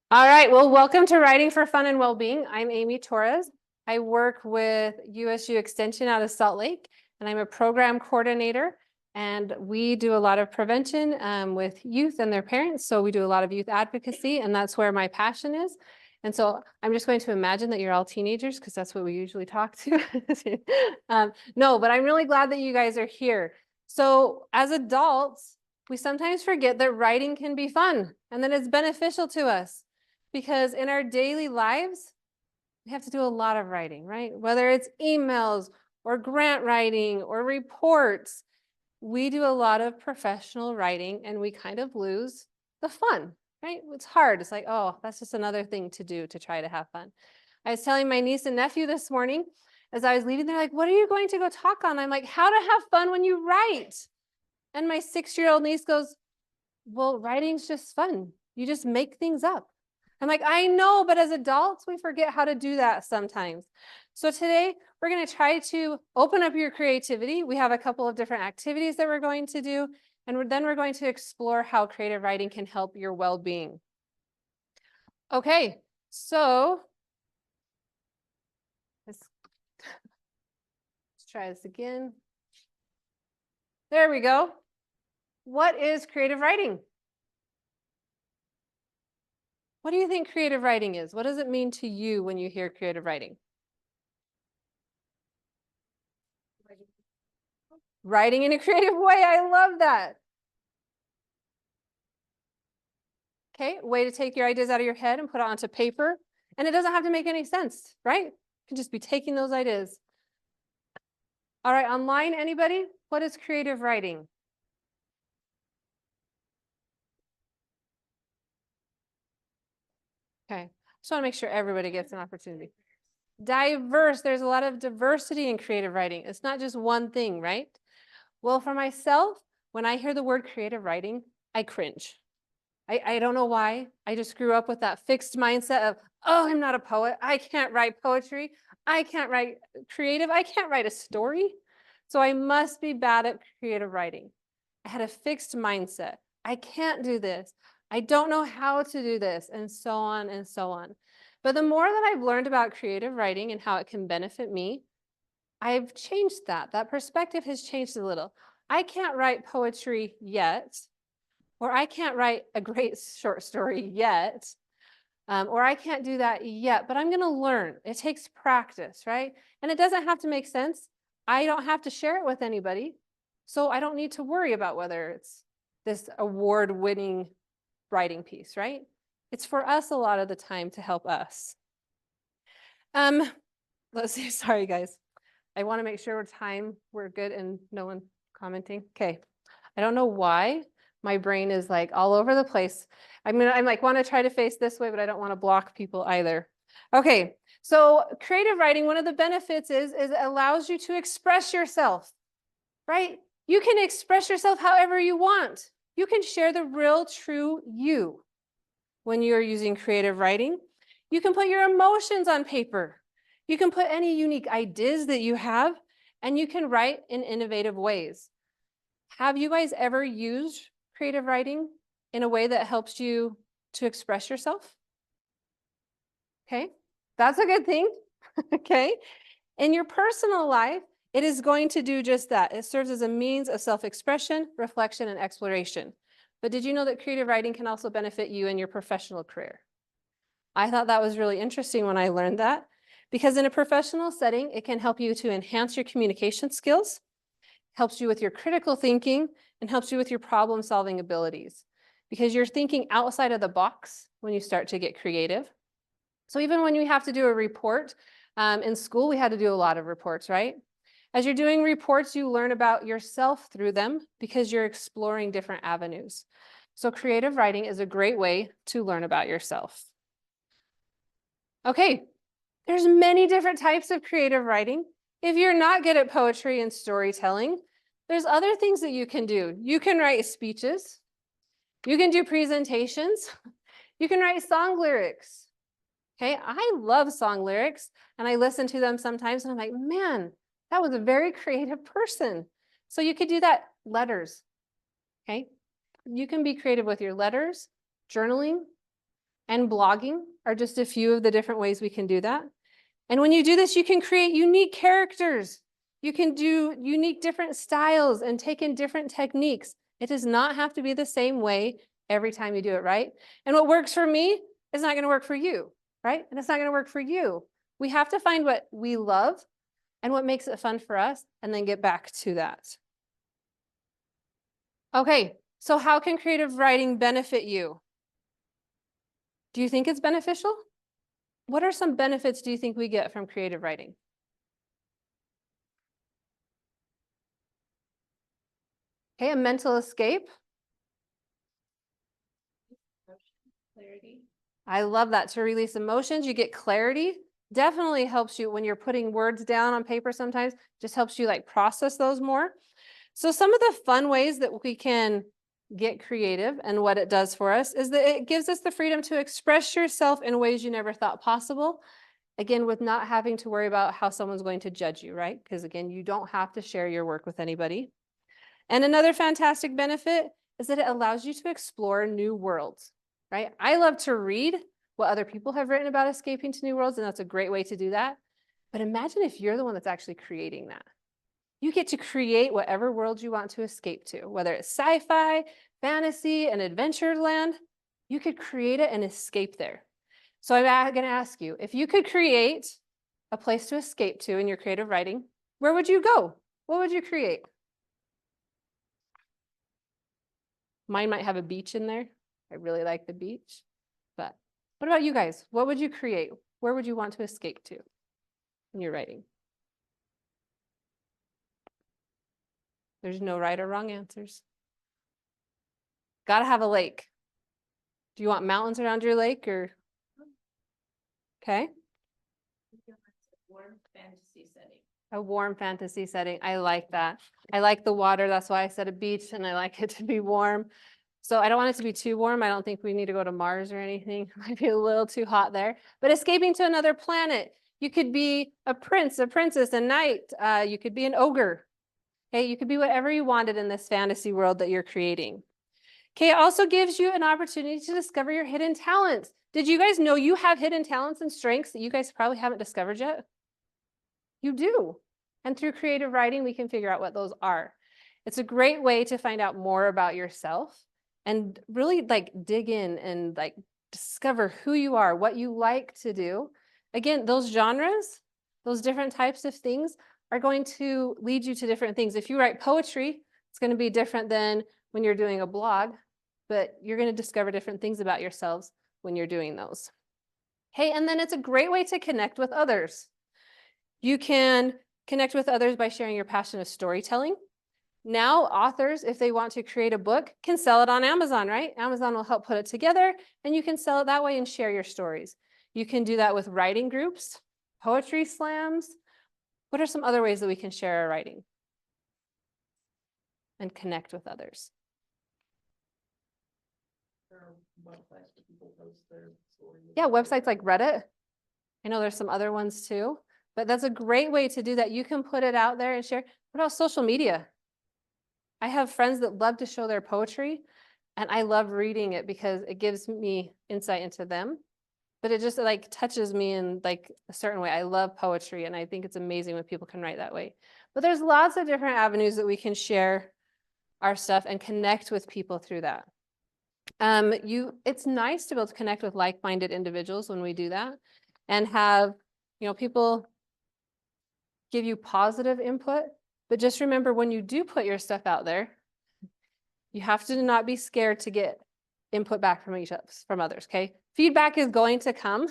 All right, well, welcome to Writing for Fun and Wellbeing. I'm Amy Torres. I work with USU Extension out of Salt Lake, and I'm a program coordinator. And we do a lot of prevention with youth and their parents. So we do a lot of youth advocacy, and that's where my passion is. And so I'm just going to imagine that you're all teenagers because that's what we usually talk to. No, but I'm really glad that you guys are here. So as adults, we sometimes forget that writing can be fun and that it's beneficial to us. Because in our daily lives, we have to do a lot of writing, right? Whether it's emails or grant writing or reports, we do a lot of professional writing and we kind of lose the fun, right? It's hard. It's like, oh, that's just another thing to do to try to have fun. I was telling my niece and nephew this morning as I was leaving, they're like, what are you going to go talk on? I'm like, how to have fun when you write. And my 6-year-old niece goes, well, writing's just fun. You just make things up. I'm like, I know, but as adults, we forget how to do that sometimes. So today, we're going to try to open up your creativity. We have a couple of different activities that we're going to do, and then we're going to explore how creative writing can help your well-being. Okay, so let's try this again. There we go. What is creative writing? What do you think creative writing is? What does it mean to you when you hear creative writing? Writing in a creative way. I love that. Okay, way to take your ideas out of your head and put it onto paper. And it doesn't have to make any sense, right? You can just be taking those ideas. All right, online, anybody? What is creative writing? Okay, just want to make sure everybody gets an opportunity. Diverse, there's a lot of diversity in creative writing. It's not just one thing, right? Well, for myself, when I hear the word creative writing, I cringe. I don't know why. I just grew up with that fixed mindset of, oh, I'm not a poet. I can't write poetry. I can't write creative. I can't write a story. So I must be bad at creative writing. I had a fixed mindset. I can't do this. I don't know how to do this, and so on and so on. But the more that I've learned about creative writing and how it can benefit me, I've changed that. That perspective has changed a little. I can't write poetry yet, or I can't write a great short story yet, or I can't do that yet, but I'm going to learn. It takes practice, right? And it doesn't have to make sense. I don't have to share it with anybody, so I don't need to worry about whether it's this award-winning writing piece, right? It's for us a lot of the time to help us. Let's see. Sorry, guys. I want to make sure we're good and no one commenting. Okay. I don't know why my brain is like all over the place. I'm like want to try to face this way, but I don't want to block people either. Okay, so creative writing, one of the benefits is it allows you to express yourself, right? You can express yourself however you want. You can share the real, true you when you're using creative writing. You can put your emotions on paper. You can put any unique ideas that you have, and you can write in innovative ways. Have you guys ever used creative writing in a way that helps you to express yourself? Okay, that's a good thing. Okay, in your personal life, it is going to do just that. It serves as a means of self-expression, reflection, and exploration. But did you know that creative writing can also benefit you in your professional career? I thought that was really interesting when I learned that, because in a professional setting, it can help you to enhance your communication skills, helps you with your critical thinking, and helps you with your problem-solving abilities, because you're thinking outside of the box when you start to get creative. So even when you have to do a report, in school, we had to do a lot of reports, right? As you're doing reports, you learn about yourself through them because you're exploring different avenues. So creative writing is a great way to learn about yourself. Okay, there's many different types of creative writing. If you're not good at poetry and storytelling, there's other things that you can do. You can write speeches. You can do presentations. You can write song lyrics. Okay, I love song lyrics, and I listen to them sometimes, and I'm like, man, that was a very creative person. So you could do that. Letters. Okay, you can be creative with your letters, journaling, and blogging are just a few of the different ways we can do that. And when you do this, you can create unique characters. You can do unique different styles and take in different techniques. It does not have to be the same way every time you do it, right? And what works for me is not going to work for you, right? And it's not going to work for you. We have to find what we love and what makes it fun for us, and then get back to that. Okay, so how can creative writing benefit you? Do you think it's beneficial? What are some benefits do you think we get from creative writing? Okay, a mental escape. Clarity. I love that. To release emotions, you get clarity. Definitely helps you when you're putting words down on paper sometimes, just helps you like process those more. So some of the fun ways that we can get creative and what it does for us is that it gives us the freedom to express yourself in ways you never thought possible. Again, with not having to worry about how someone's going to judge you, right? Because again, you don't have to share your work with anybody. And another fantastic benefit is that it allows you to explore new worlds, right? I love to read what other people have written about escaping to new worlds, and that's a great way to do that. But imagine if you're the one that's actually creating that. You get to create whatever world you want to escape to, whether it's sci-fi, fantasy, and adventure land. You could create it and escape there. So I'm going to ask you, if you could create a place to escape to in your creative writing, where would you go? What would you create? Mine might have a beach in there. I really like the beach. But what about you guys? What would you create? Where would you want to escape to in your writing? There's no right or wrong answers. Got to have a lake. Do you want mountains around your lake or? Okay. Warm fantasy setting. A warm fantasy setting. I like that. I like the water. That's why I said a beach, and I like it to be warm. So I don't want it to be too warm. I don't think we need to go to Mars or anything. It might be a little too hot there. But escaping to another planet. You could be a prince, a princess, a knight. You could be an ogre. Okay, you could be whatever you wanted in this fantasy world that you're creating. Okay, it also gives you an opportunity to discover your hidden talents. Did you guys know you have hidden talents and strengths that you guys probably haven't discovered yet? You do. And through creative writing, we can figure out what those are. It's a great way to find out more about yourself and really like dig in and like discover who you are, what you like to do. Again, those genres, those different types of things are going to lead you to different things. If you write poetry, it's going to be different than when you're doing a blog, but you're going to discover different things about yourselves when you're doing those. Hey, and then it's a great way to connect with others. You can connect with others by sharing your passion of storytelling. Now, authors, if they want to create a book, can sell it on Amazon, right? Amazon will help put it together, and you can sell it that way and share your stories. You can do that with writing groups, poetry slams. What are some other ways that we can share our writing and connect with others? Yeah, websites like Reddit. I know there's some other ones too, but that's a great way to do that. You can put it out there and share. What about social media? I have friends that love to show their poetry, and I love reading it because it gives me insight into them, but it just like touches me in like a certain way. I love poetry, and I think it's amazing when people can write that way. But there's lots of different avenues that we can share our stuff and connect with people through that. It's nice to be able to connect with like-minded individuals when we do that and have, people give you positive input. But just remember, when you do put your stuff out there, you have to not be scared to get input back from others, okay? Feedback is going to come,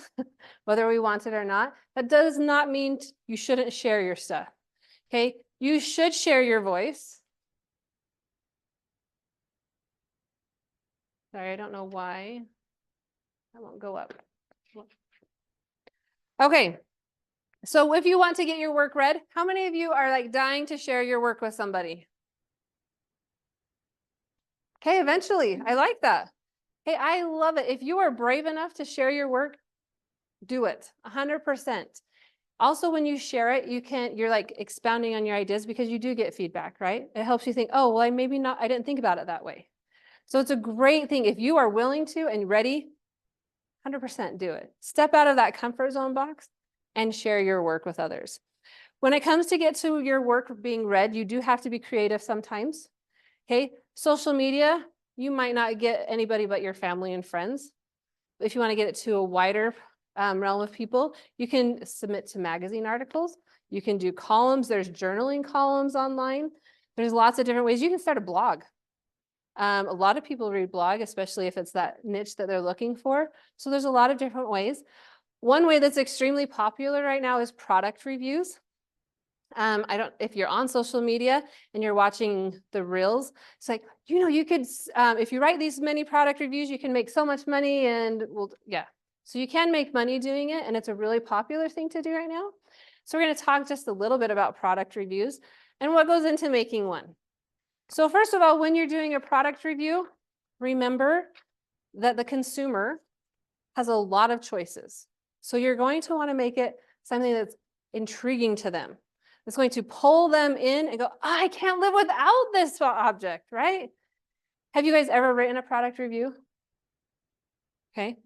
whether we want it or not. That does not mean you shouldn't share your stuff, okay? You should share your voice. Sorry, I don't know why. I won't go up. Okay. So if you want to get your work read, how many of you are like dying to share your work with somebody? Okay, eventually. I like that. Hey, I love it. If you are brave enough to share your work, do it 100%. Also, when you share it, you're like expounding on your ideas because you do get feedback, right? It helps you think, oh, well, I didn't think about it that way. So it's a great thing if you are willing to and ready, 100% do it. Step out of that comfort zone box and share your work with others. When it comes to get to your work being read, you do have to be creative sometimes. Okay, social media, you might not get anybody but your family and friends. If you want to get it to a wider realm of people, you can submit to magazine articles. You can do columns. There's journaling columns online. There's lots of different ways. You can start a blog. A lot of people read blog, especially if it's that niche that they're looking for. So there's a lot of different ways. One way that's extremely popular right now is product reviews. If you're on social media and you're watching the reels, it's like, you could, if you write these many product reviews, you can make so much money and yeah. So you can make money doing it, and it's a really popular thing to do right now. So we're going to talk just a little bit about product reviews and what goes into making one. So first of all, when you're doing a product review, remember that the consumer has a lot of choices. So you're going to want to make it something that's intriguing to them. It's going to pull them in and go, I can't live without this object, right? Have you guys ever written a product review? Okay.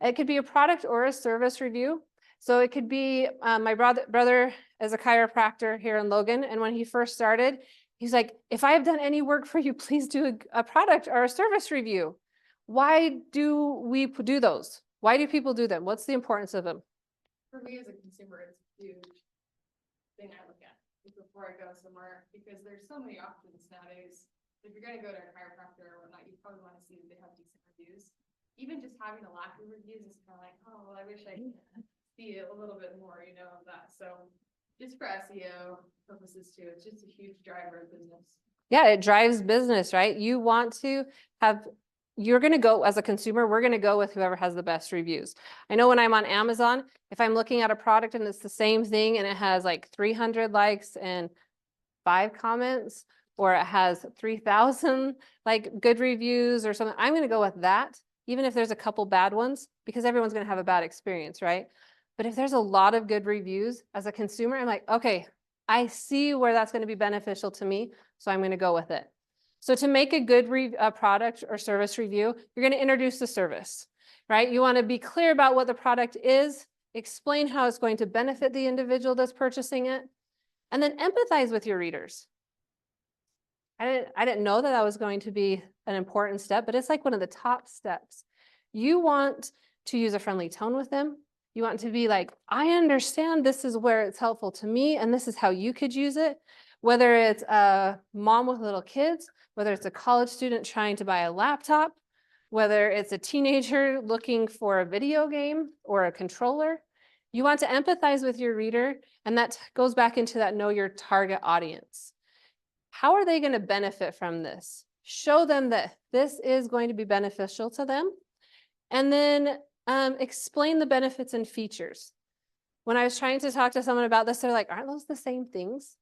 It could be a product or a service review. So it could be my brother is a chiropractor here in Logan. And when he first started, he's like, if I have done any work for you, please do a product or a service review. Why do we do those? Why do people do them? What's the importance of them? For me as a consumer, it's a huge thing I look at before I go somewhere, because there's so many options nowadays. If you're going to go to a chiropractor or whatnot, you probably want to see that they have decent reviews. Even just having a lack of reviews is kind of like, oh, well, I wish I could see a little bit more, of that. So just for SEO purposes too, it's just a huge driver of business. Yeah, it drives business, right? You want to have, you're going to go as a consumer, we're going to go with whoever has the best reviews. I know when I'm on Amazon, if I'm looking at a product and it's the same thing and it has like 300 likes and 5 comments, or it has 3,000 like good reviews or something, I'm going to go with that, even if there's a couple bad ones, because everyone's going to have a bad experience, right? But if there's a lot of good reviews as a consumer, I'm like, okay, I see where that's going to be beneficial to me, so I'm going to go with it. So to make a good product or service review, you're going to introduce the service, right? You want to be clear about what the product is, explain how it's going to benefit the individual that's purchasing it, and then empathize with your readers. I didn't know that was going to be an important step, but it's like one of the top steps. You want to use a friendly tone with them. You want to be like, I understand this is where it's helpful to me, and this is how you could use it. Whether it's a mom with little kids, whether it's a college student trying to buy a laptop, whether it's a teenager looking for a video game or a controller, you want to empathize with your reader, and that goes back into that know your target audience. How are they going to benefit from this? Show them that this is going to be beneficial to them, and then explain the benefits and features. When I was trying to talk to someone about this, they're like, aren't those the same things?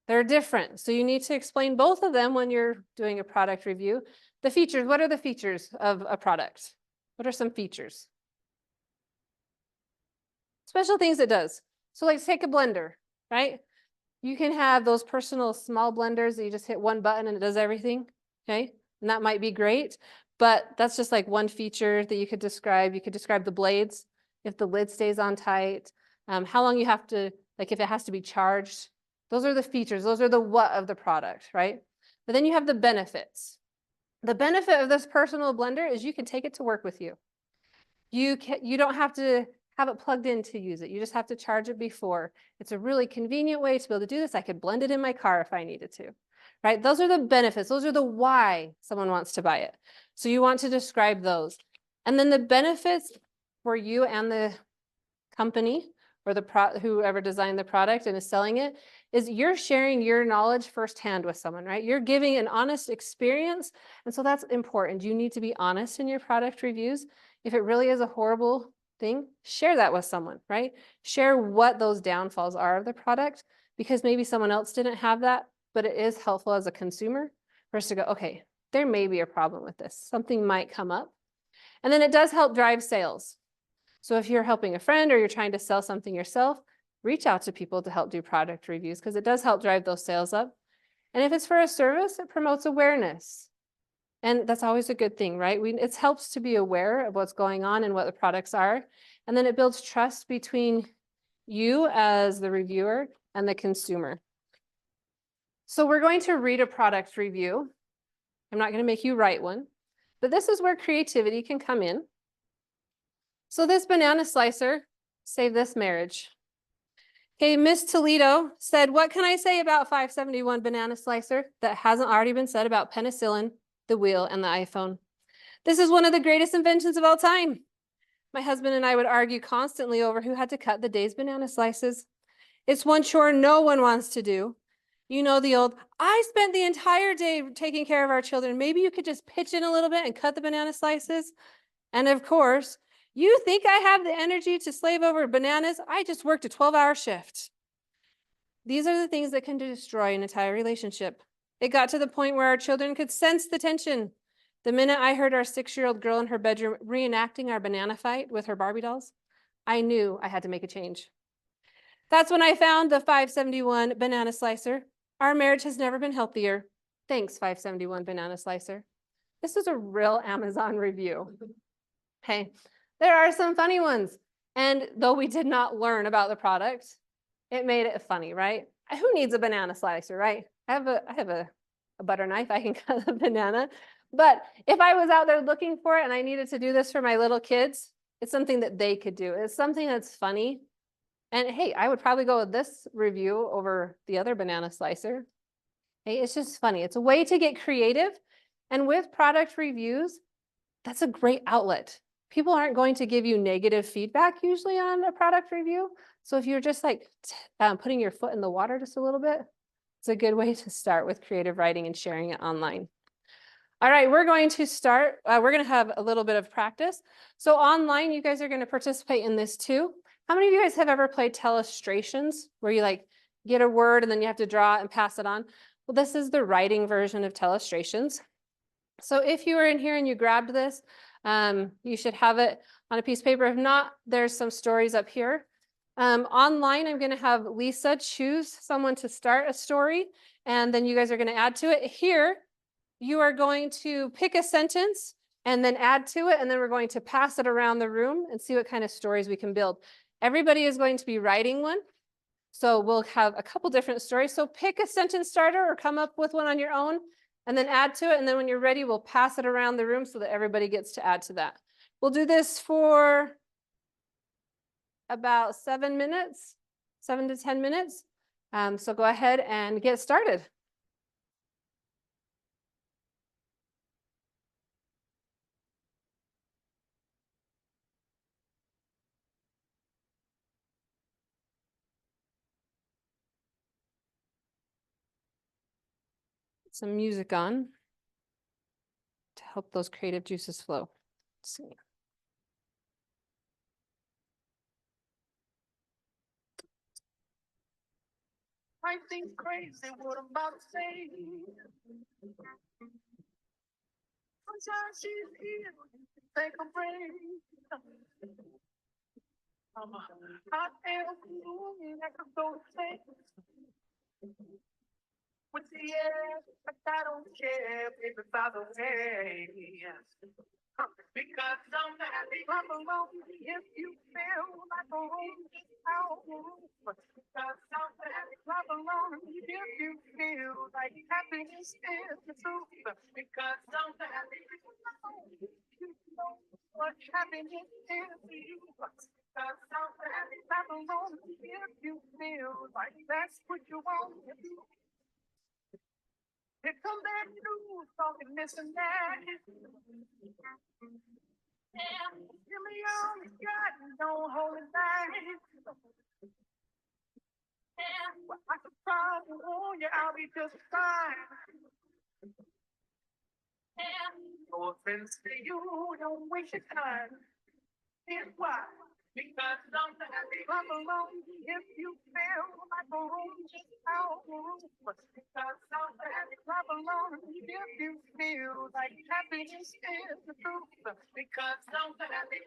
They're different. So you need to explain both of them when you're doing a product review. The features, what are the features of a product? What are some features? Special things it does. So like take a blender, right? You can have those personal small blenders that you just hit one button and it does everything, okay? And that might be great, but that's just like one feature that you could describe. You could describe the blades, if the lid stays on tight, how long you have to, like if it has to be charged. Those are the features. Those are the what of the product, right? But then you have the benefits. The benefit of this personal blender is you can take it to work with you. You don't have to have it plugged in to use it. You just have to charge it before. It's a really convenient way to be able to do this. I could blend it in my car if I needed to, right? Those are the benefits. Those are the why someone wants to buy it. So you want to describe those. And then the benefits for you and the company or whoever designed the product and is selling it is you're sharing your knowledge firsthand with someone, right? You're giving an honest experience. And so that's important. You need to be honest in your product reviews. If it really is a horrible thing, share that with someone, right? Share what those downfalls are of the product, because maybe someone else didn't have that, but it is helpful as a consumer for us to go, okay, there may be a problem with this. Something might come up. And then it does help drive sales. So if you're helping a friend or you're trying to sell something yourself, reach out to people to help do product reviews, because it does help drive those sales up. And if it's for a service, it promotes awareness. And that's always a good thing, right? It helps to be aware of what's going on and what the products are. And then it builds trust between you as the reviewer and the consumer. So we're going to read a product review. I'm not going to make you write one, but this is where creativity can come in. So this banana slicer saved this marriage. Okay, Miss Toledo said, what can I say about 571 banana slicer that hasn't already been said about penicillin, the wheel, and the iPhone? This is one of the greatest inventions of all time. My husband and I would argue constantly over who had to cut the day's banana slices. It's one chore no one wants to do. You know the old, I spent the entire day taking care of our children. Maybe you could just pitch in a little bit and cut the banana slices. And of course, you think I have the energy to slave over bananas? I just worked a 12-hour shift. These are the things that can destroy an entire relationship. It got to the point where our children could sense the tension. The minute I heard our 6-year-old girl in her bedroom reenacting our banana fight with her Barbie dolls, I knew I had to make a change. That's when I found the 571 banana slicer. Our marriage has never been healthier. Thanks, 571 banana slicer. This is a real Amazon review. Hey, there are some funny ones. And though we did not learn about the product, it made it funny, right? Who needs a banana slicer, right? I have a butter knife. I can cut a banana. But if I was out there looking for it and I needed to do this for my little kids, it's something that they could do. It's something that's funny. And hey, I would probably go with this review over the other banana slicer. Hey, it's just funny. It's a way to get creative. And with product reviews, that's a great outlet. People aren't going to give you negative feedback usually on a product review. So if you're just like putting your foot in the water just a little bit, it's a good way to start with creative writing and sharing it online. All right, we're going to start. We're going to have a little bit of practice. So online, you guys are going to participate in this too. How many of you guys have ever played telestrations where you like get a word and then you have to draw it and pass it on? Well, this is the writing version of telestrations. So if you were in here and you grabbed this, you should have it on a piece of paper. If not, there's some stories up here. Online, I'm going to have Lisa choose someone to start a story, and then you guys are going to add to it. Here, you are going to pick a sentence and then add to it, and then we're going to pass it around the room and see what kind of stories we can build. Everybody is going to be writing one. So we'll have a couple different stories. So pick a sentence starter or come up with one on your own and then add to it. And then when you're ready, we'll pass it around the room so that everybody gets to add to that. We'll do this for about 7 minutes, 7 to 10 minutes. So go ahead and get started. Some music on to help those creative juices flow. Let's see. I think crazy what I'm about to say. Sometimes she's here, take a break. I am feeling like I'm so sick with the air, but I don't care, baby, by the way. Because I'm happy, I'm alone. If you feel like a room is out, because I'm happy, I'm alone. If you feel like happiness is the truth, because I'm happy, you know what happiness is to you. Because I'm happy, I'm alone. If you feel like that's what you want to do. Here come that news, talking this and that. Give me all you got, don't hold it back. I can probably warn you, I'll be just fine. No offense to you, don't waste your time. Here's why. Because I'm happy, I'm alone. If you feel like a room just out of room. Because I'm happy, I'm alone. If you feel like happiness is the truth. Because I'm happy,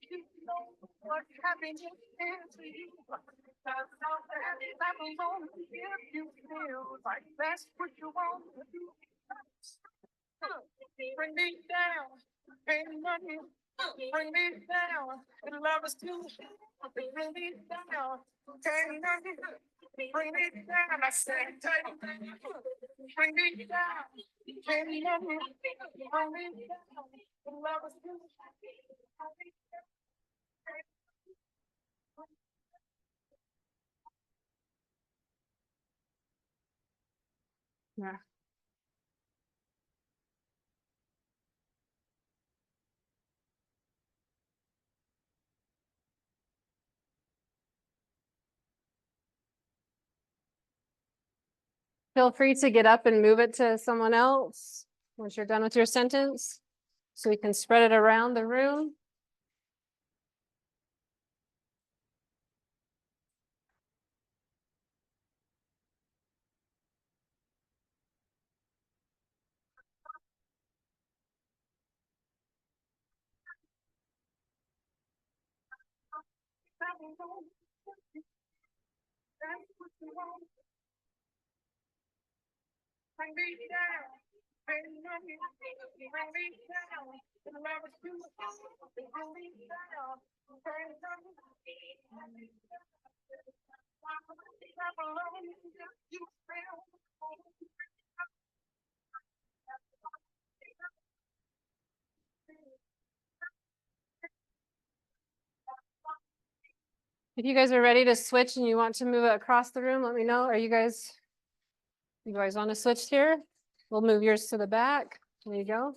you know what happiness is to you. Because I'm happy, I'm alone. If you feel like that's what you want to do. Bring me down. Ain't nothing. Bring me down. And love is too. Bring me down. Ain't nothing. Bring me down. I said, bring me down. Ain't nothing. Bring me down. And love is too. Yeah. Feel free to get up and move it to someone else once you're done with your sentence, so we can spread it around the room. Bring me down. Ain't nothing. Bring me down. And love is too. Bring me down. Ain't nothing. You feel. If you guys are ready to switch and you want to move it across the room, let me know. You guys want to switch here? We'll move yours to the back. There you go.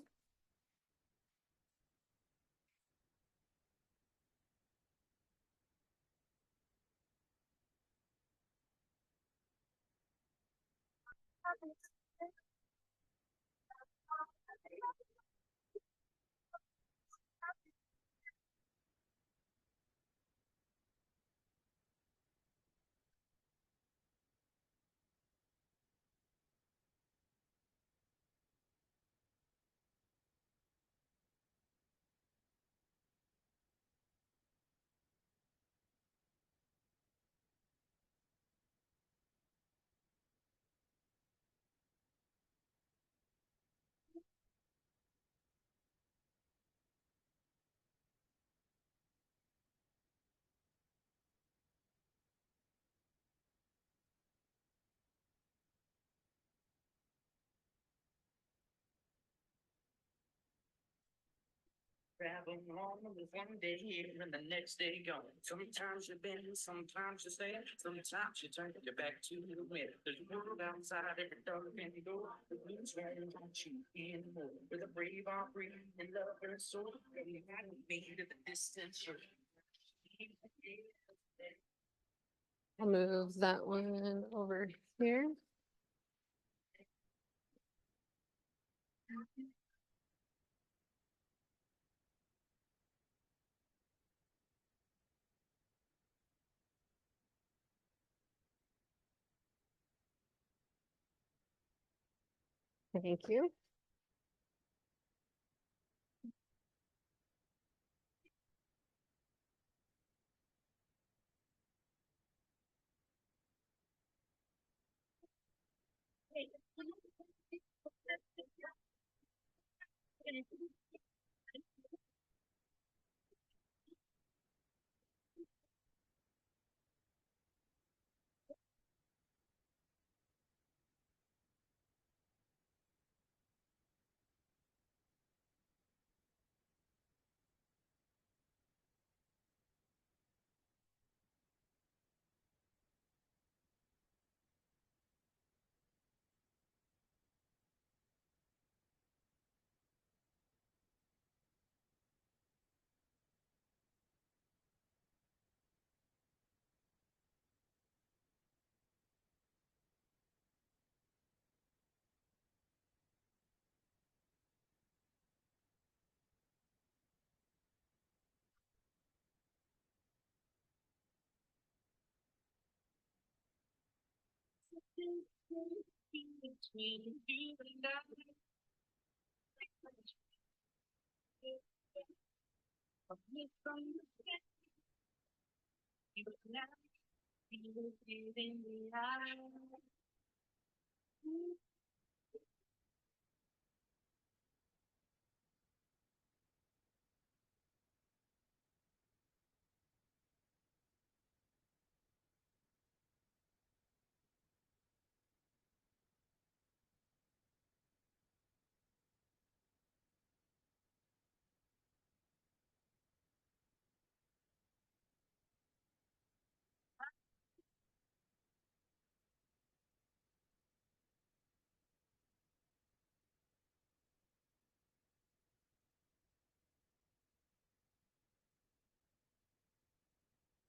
Travel on with one day here and the next day gone. Sometimes you bend, sometimes you stay, sometimes you turn your back to the wind. There's a world outside every door and you go. The blues won't want you anymore. With a brave heart, free and love and soul, and you hadn't made it the distance. I'll move that one over here. Thank you.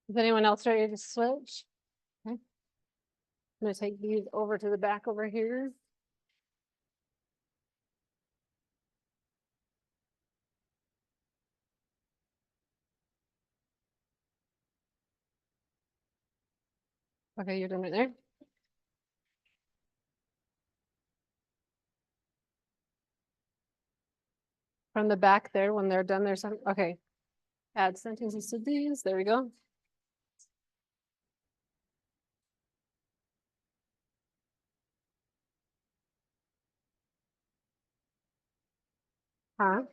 Is anyone else ready to switch? Okay. I'm gonna take these over to the back over here. Okay, you're doing it there. From the back there, when they're done, there's some, okay. Add sentences to these, there we go. Huh?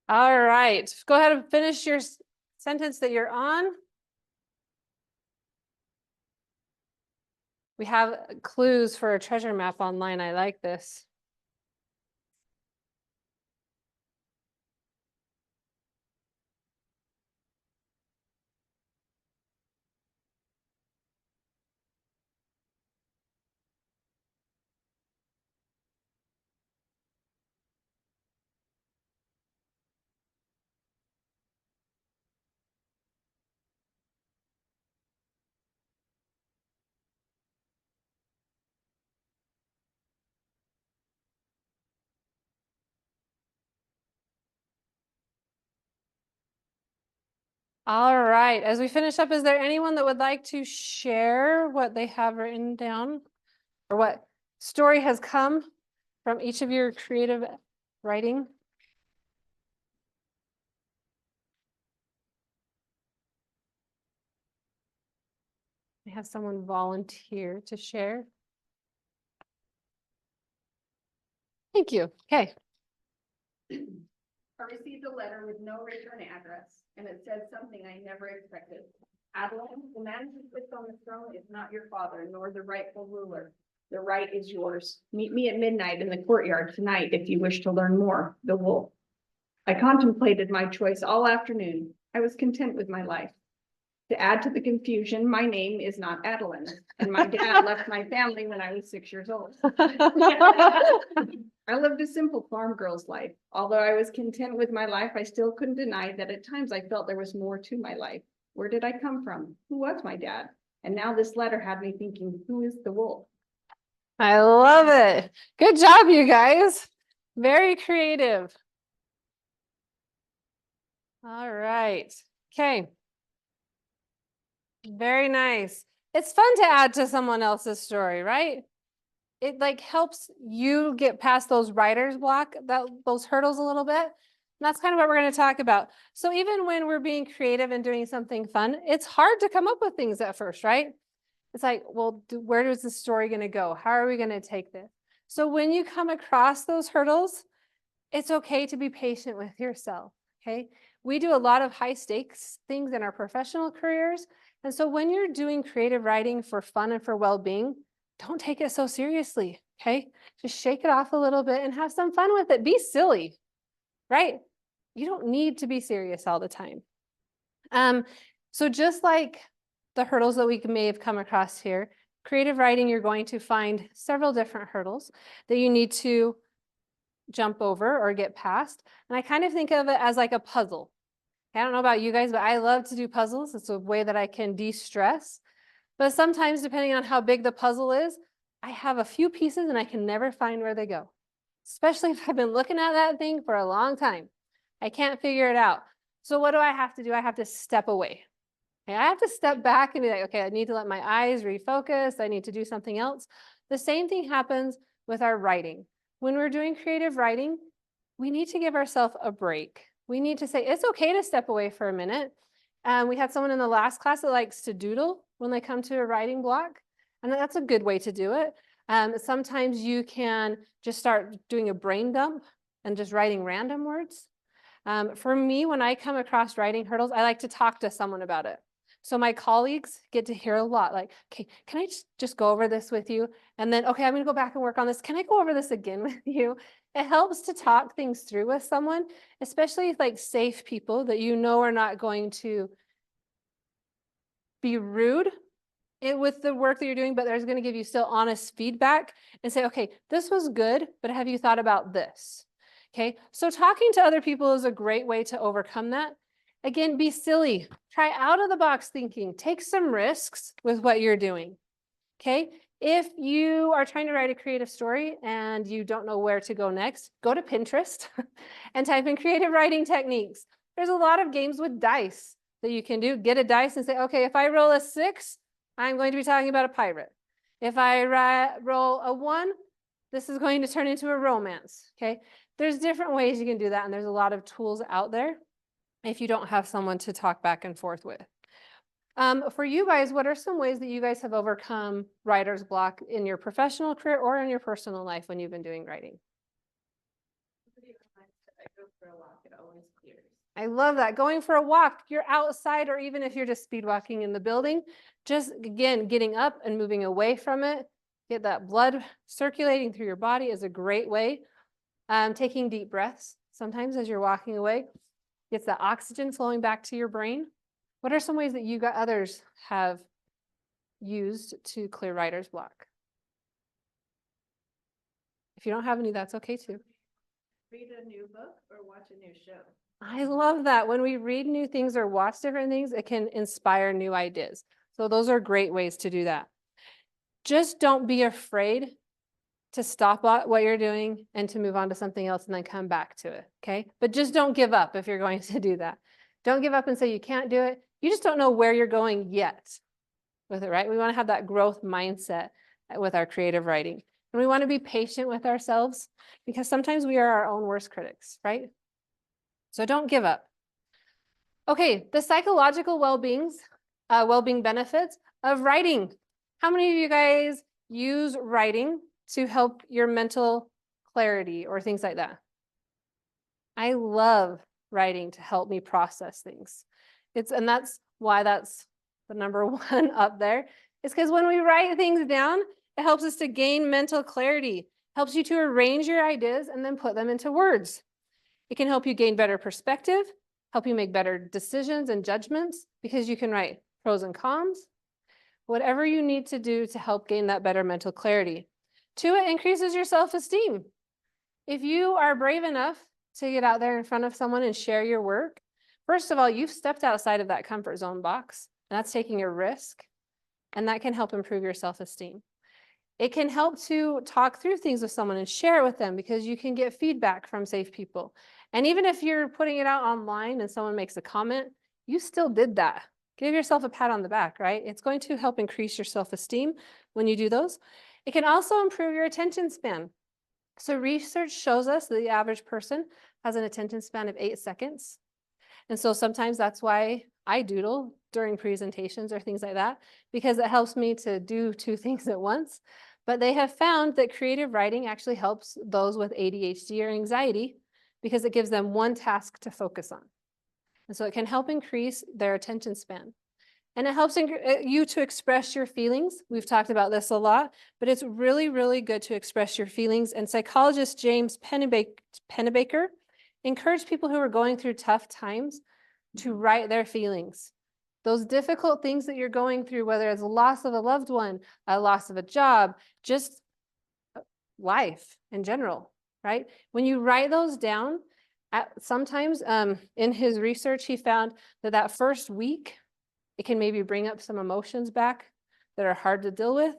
All right, go ahead and finish your sentence that you're on. We have clues for a treasure map online. I like this. All right, as we finish up, is there anyone that would like to share what they have written down or what story has come from each of your creative writing? I have someone volunteer to share. Thank you. Okay. I received a letter with no return address, and it said something I never expected. Adeline, the man who sits on the throne is not your father, nor the rightful ruler. The right is yours. Meet me at midnight in the courtyard tonight if you wish to learn more. The Wolf. I contemplated my choice all afternoon. I was content with my life. To add to the confusion, my name is not Adeline, and my dad left my family when I was 6 years old. I lived a simple farm girl's life. Although I was content with my life, I still couldn't deny that at times I felt there was more to my life. Where did I come from? Who was my dad? And now this letter had me thinking, who is the wolf? I love it. Good job, you guys. Very creative. All right. Okay. Very nice. It's fun to add to someone else's story, right? It like helps you get past those writer's block, those hurdles a little bit. And that's kind of what we're going to talk about. So even when we're being creative and doing something fun, it's hard to come up with things at first, right? It's like, well, where is the story going to go? How are we going to take this? So when you come across those hurdles, it's okay to be patient with yourself, okay? We do a lot of high stakes things in our professional careers. And so when you're doing creative writing for fun and for well-being, don't take it so seriously, okay? Just shake it off a little bit and have some fun with it. Be silly, right? You don't need to be serious all the time. So just like the hurdles that we may have come across here, creative writing, you're going to find several different hurdles that you need to jump over or get past. And I kind of think of it as like a puzzle. I don't know about you guys, but I love to do puzzles. It's a way that I can de-stress. But sometimes, depending on how big the puzzle is, I have a few pieces and I can never find where they go. Especially if I've been looking at that thing for a long time. I can't figure it out. So what do I have to do? I have to step away. Okay, I have to step back and be like, okay, I need to let my eyes refocus. I need to do something else. The same thing happens with our writing. When we're doing creative writing, we need to give ourselves a break. We need to say, it's okay to step away for a minute. We had someone in the last class that likes to doodle when they come to a writing block. And that's a good way to do it. Sometimes you can just start doing a brain dump and just writing random words. For me, when I come across writing hurdles, I like to talk to someone about it. So my colleagues get to hear a lot like, okay, can I just go over this with you? And then, okay, I'm going to go back and work on this. Can I go over this again with you? It helps to talk things through with someone, especially like safe people that you know are not going to be rude with the work that you're doing, but there's going to give you still honest feedback and say, okay, this was good, but have you thought about this? Okay, so talking to other people is a great way to overcome that, Again, be silly. Try out of the box thinking. Take some risks with what you're doing. Okay? If you are trying to write a creative story and you don't know where to go next, go to Pinterest and type in creative writing techniques. There's a lot of games with dice that you can do. Get a dice and say, okay, if I roll a 6, I'm going to be talking about a pirate. If I roll a 1, this is going to turn into a romance. Okay? There's different ways you can do that, and there's a lot of tools out there if you don't have someone to talk back and forth with. For you guys, what are some ways that you guys have overcome writer's block in your professional career or in your personal life when you've been doing writing? I go for a walk, it always clears. I love that. Going for a walk, you're outside, or even if you're just speed walking in the building, just again, getting up and moving away from it, get that blood circulating through your body is a great way. Taking deep breaths sometimes as you're walking away gets the oxygen flowing back to your brain. What are some ways that you got others have used to clear writer's block? If you don't have any, that's okay too. Read a new book or watch a new show. I love that. When we read new things or watch different things, it can inspire new ideas. So those are great ways to do that. Just don't be afraid to stop what you're doing and to move on to something else and then come back to it, okay? But just don't give up if you're going to do that. Don't give up and say you can't do it. You just don't know where you're going yet with it, right? We want to have that growth mindset with our creative writing. And we want to be patient with ourselves because sometimes we are our own worst critics, right? So don't give up. Okay, the psychological well-being benefits of writing. How many of you guys use writing to help your mental clarity or things like that? I love writing to help me process things. And that's why that's the number one up there. It's because when we write things down, it helps us to gain mental clarity, helps you to arrange your ideas and then put them into words. It can help you gain better perspective, help you make better decisions and judgments because you can write pros and cons, whatever you need to do to help gain that better mental clarity. 2, it increases your self-esteem. If you are brave enough to get out there in front of someone and share your work, first of all, you've stepped outside of that comfort zone box, and that's taking a risk, and that can help improve your self-esteem. It can help to talk through things with someone and share it with them because you can get feedback from safe people. And even if you're putting it out online and someone makes a comment, you still did that. Give yourself a pat on the back, right? It's going to help increase your self-esteem when you do those. It can also improve your attention span. So research shows us that the average person has an attention span of 8 seconds. And so sometimes that's why I doodle during presentations or things like that, because it helps me to do 2 things at once. But they have found that creative writing actually helps those with ADHD or anxiety because it gives them one task to focus on. And so it can help increase their attention span. And it helps you to express your feelings. We've talked about this a lot, but it's really, really good to express your feelings. And psychologist James Pennebaker encouraged people who are going through tough times to write their feelings. Those difficult things that you're going through, whether it's a loss of a loved one, a loss of a job, just life in general, right? When you write those down, sometimes in his research, he found that first week, it can maybe bring up some emotions back that are hard to deal with,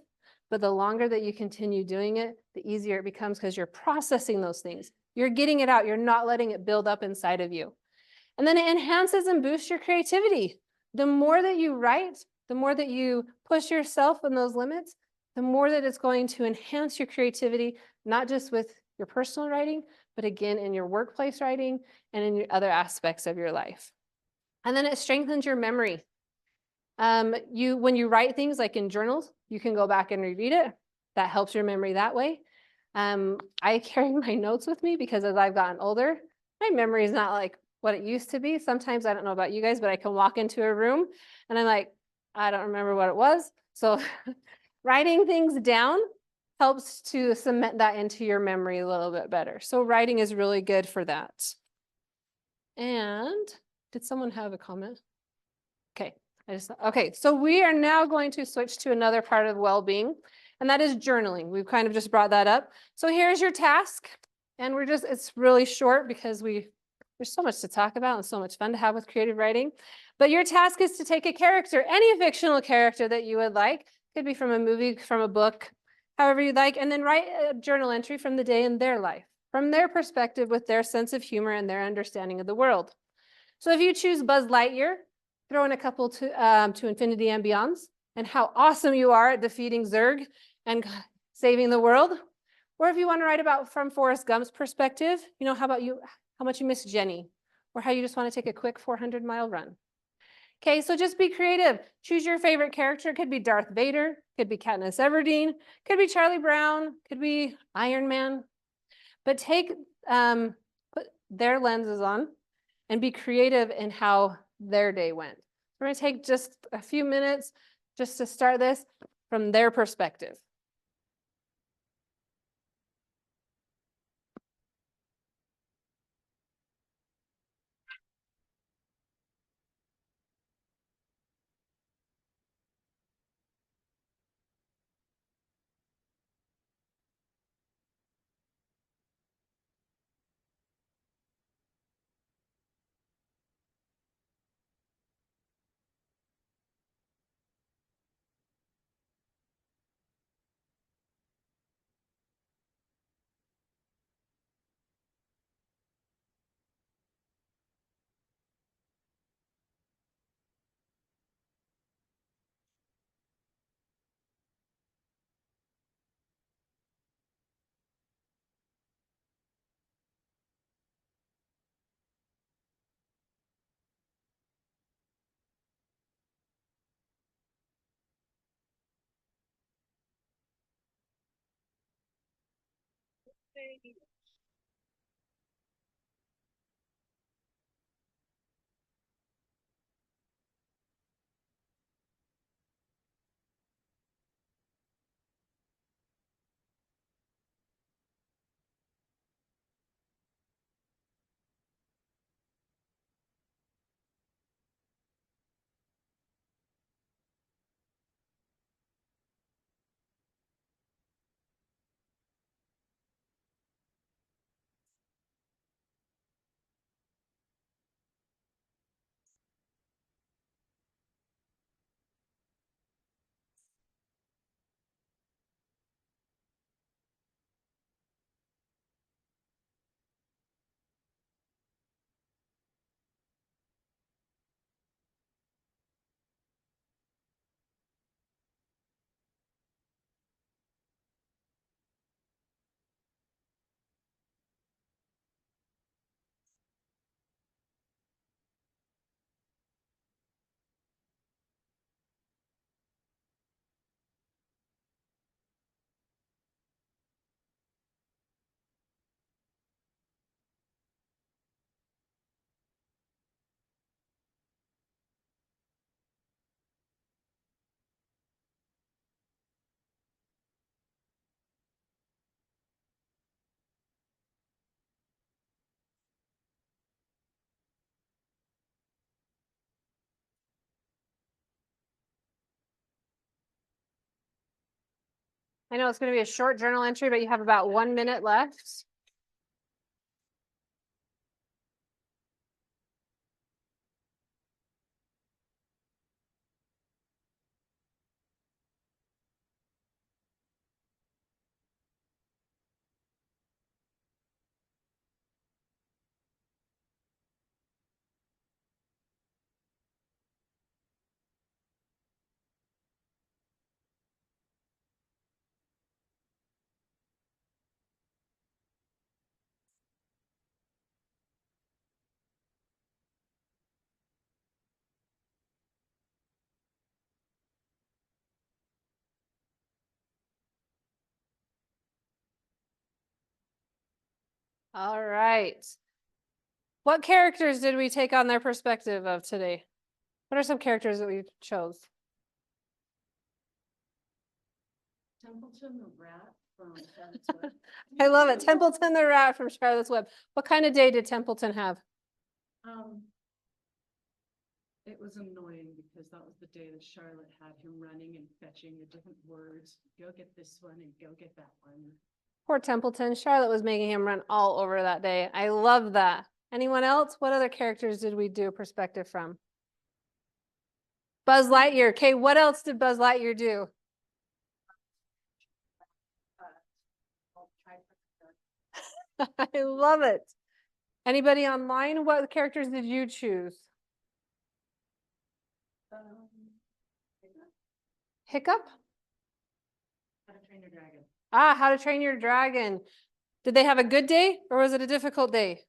but the longer that you continue doing it, the easier it becomes because you're processing those things. You're getting it out. You're not letting it build up inside of you. And then it enhances and boosts your creativity. The more that you write, the more that you push yourself in those limits, the more that it's going to enhance your creativity, not just with your personal writing, but again, in your workplace writing and in your other aspects of your life. And then it strengthens your memory. When you write things like in journals, you can go back and reread it. That helps your memory that way. I carry my notes with me because as I've gotten older, my memory is not like what it used to be. Sometimes, I don't know about you guys, but I can walk into a room and I'm like, I don't remember what it was. So writing things down helps to cement that into your memory a little bit better. So writing is really good for that. And did someone have a comment? Okay. Okay, so we are now going to switch to another part of well-being, and that is journaling. We've kind of just brought that up. So here's your task, and it's really short because we There's so much to talk about and so much fun to have with creative writing. But your task is to take a character, any fictional character that you would like, could be from a movie, from a book, however you'd like, and then write a journal entry from the day in their life, from their perspective with their sense of humor and their understanding of the world. So if you choose Buzz Lightyear, throw in a couple to infinity and beyonds, and how awesome you are at defeating Zurg and saving the world. Or if you want to write about from Forrest Gump's perspective, you know, how about you, how much you miss Jenny, or how you just want to take a quick 400-mile run. Okay, so just be creative. Choose your favorite character. It could be Darth Vader, could be Katniss Everdeen, could be Charlie Brown, could be Iron Man. But put their lenses on and be creative in how their day went. We're going to take just a few minutes just to start this from their perspective. I know it's going to be a short journal entry, but you have about 1 minute left. All right. What characters did we take on their perspective of today? What are some characters that we chose? Templeton the rat from Charlotte's Web. I love it. Templeton the rat from Charlotte's Web. What kind of day did Templeton have? It was annoying because that was the day that Charlotte had him running and fetching the different words. Go get this one and go get that one. Poor Templeton. Charlotte was making him run all over that day. I love that. Anyone else? What other characters did we do perspective from? Buzz Lightyear. Okay, what else did Buzz Lightyear do? I love it. Anybody online? What characters did you choose? Hiccup? How to Train Your Dragon. Ah, How to Train Your Dragon. Did they have a good day or was it a difficult day?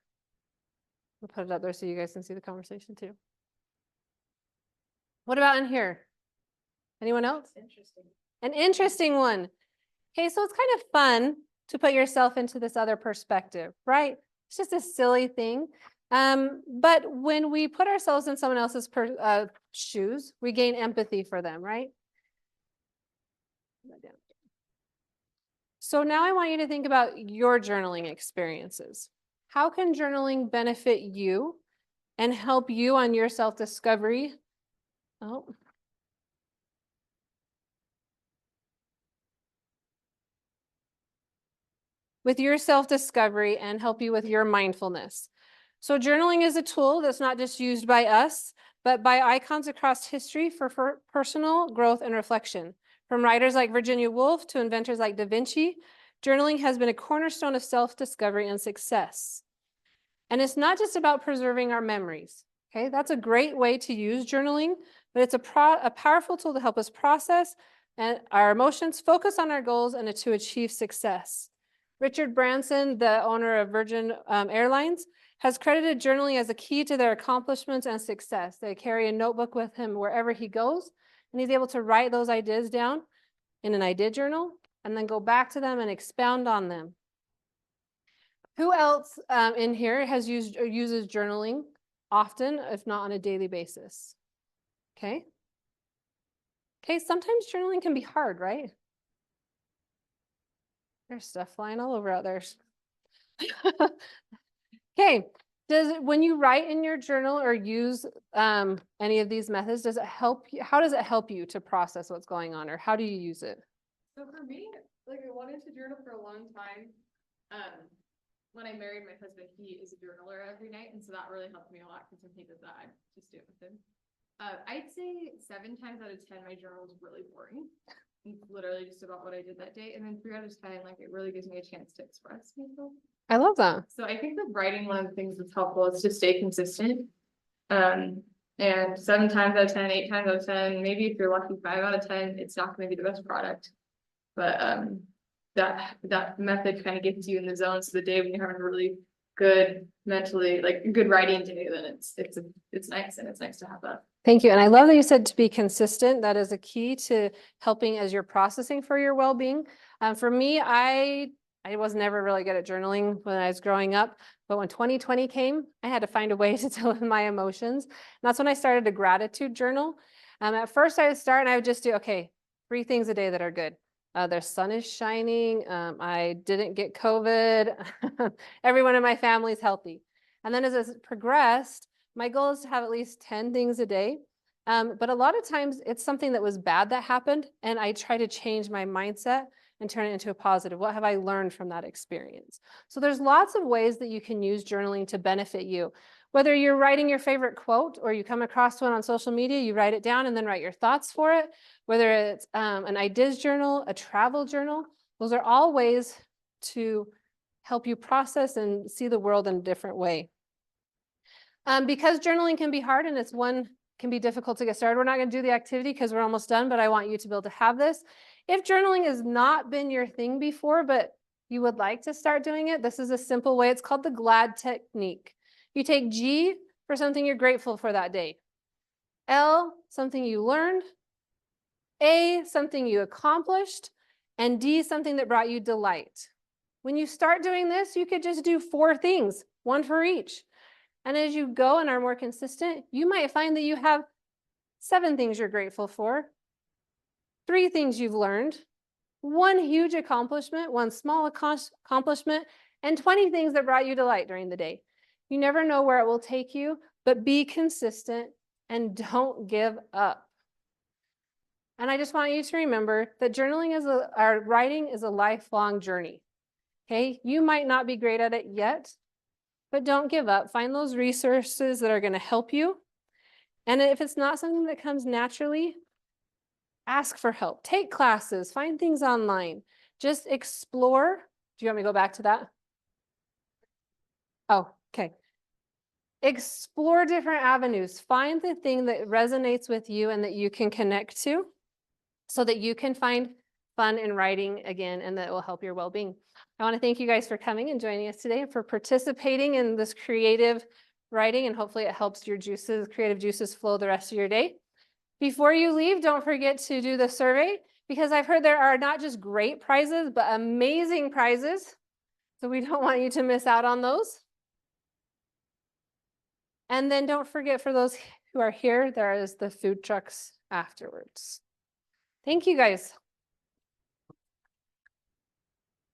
We'll put it up there so you guys can see the conversation too. What about in here? Anyone else? Interesting. An interesting one. Okay, so it's kind of fun to put yourself into this other perspective, right? It's just a silly thing. But when we put ourselves in someone else's shoes, we gain empathy for them, right? So now I want you to think about your journaling experiences. How can journaling benefit you and help you on your self-discovery? Oh. With your self-discovery and help you with your mindfulness. So journaling is a tool that's not just used by us, but by icons across history for personal growth and reflection. From writers like Virginia Woolf to inventors like Da Vinci, journaling has been a cornerstone of self-discovery and success. And it's not just about preserving our memories. Okay, that's a great way to use journaling, but it's a powerful tool to help us process and our emotions, focus on our goals, and to achieve success. Richard Branson, the owner of Virgin Airlines, has credited journaling as a key to their accomplishments and success. They carry a notebook with him wherever he goes, and he's able to write those ideas down in an idea journal and then go back to them and expound on them. Who else in here has used or uses journaling often, if not on a daily basis? Okay. Okay, sometimes journaling can be hard, right? There's stuff flying all over out there. Okay, when you write in your journal or use any of these methods, does it help you? How does it help you to process what's going on, or how do you use it? So for me, like I wanted to journal for a long time. When I married my husband, he is a journaler every night, and so that really helped me a lot because when he does that, I just do it with him. I'd say 7 times out of 10, my journal is really boring. It's literally just about what I did that day, and then 3 out of 10, like it really gives me a chance to express myself. I love that. So I think with writing, one of the things that's helpful is to stay consistent. And 7 times out of 10, 8 times out of 10, maybe if you're lucky, 5 out of 10, it's not going to be the best product. But that method kind of gets you in the zone. So the day when you're having a really good mentally, like good writing day, then it's nice, and it's nice to have that. Thank you. And I love that you said to be consistent. That is a key to helping as you're processing for your well-being. For me, I was never really good at journaling when I was growing up, but when 2020 came, I had to find a way to deal with my emotions. And that's when I started a gratitude journal. At first I would start and I would just do, okay, 3 things a day that are good. The sun is shining. I didn't get COVID. Everyone in my family is healthy. And then as it progressed, my goal is to have at least 10 things a day. But a lot of times it's something that was bad that happened, and I try to change my mindset and turn it into a positive. What have I learned from that experience? So there's lots of ways that you can use journaling to benefit you. Whether you're writing your favorite quote or you come across one on social media, you write it down and then write your thoughts for it. Whether it's an ideas journal, a travel journal, those are all ways to help you process and see the world in a different way. Because journaling can be hard and can be difficult to get started, we're not going to do the activity because we're almost done, but I want you to be able to have this. If journaling has not been your thing before, but you would like to start doing it, this is a simple way. It's called the GLAD technique. You take G for something you're grateful for that day. L, something you learned. A, something you accomplished. And D, something that brought you delight. When you start doing this, you could just do 4 things, 1 for each. And as you go and are more consistent, you might find that you have 7 things you're grateful for, 3 things you've learned, 1 huge accomplishment, 1 small accomplishment, and 20 things that brought you delight during the day. You never know where it will take you, but be consistent and don't give up. And I just want you to remember that writing is a lifelong journey. Okay, you might not be great at it yet, but don't give up. Find those resources that are going to help you. And if it's not something that comes naturally, ask for help. Take classes, find things online. Just explore. Do you want me to go back to that? Oh, okay. Explore different avenues. Find the thing that resonates with you and that you can connect to so that you can find fun in writing again and that will help your well-being. I want to thank you guys for coming and joining us today and for participating in this creative writing, and hopefully it helps your creative juices flow the rest of your day. Before you leave, don't forget to do the survey, because I've heard there are not just great prizes, but amazing prizes. So we don't want you to miss out on those. And then don't forget, for those who are here, there is the food trucks afterwards. Thank you guys.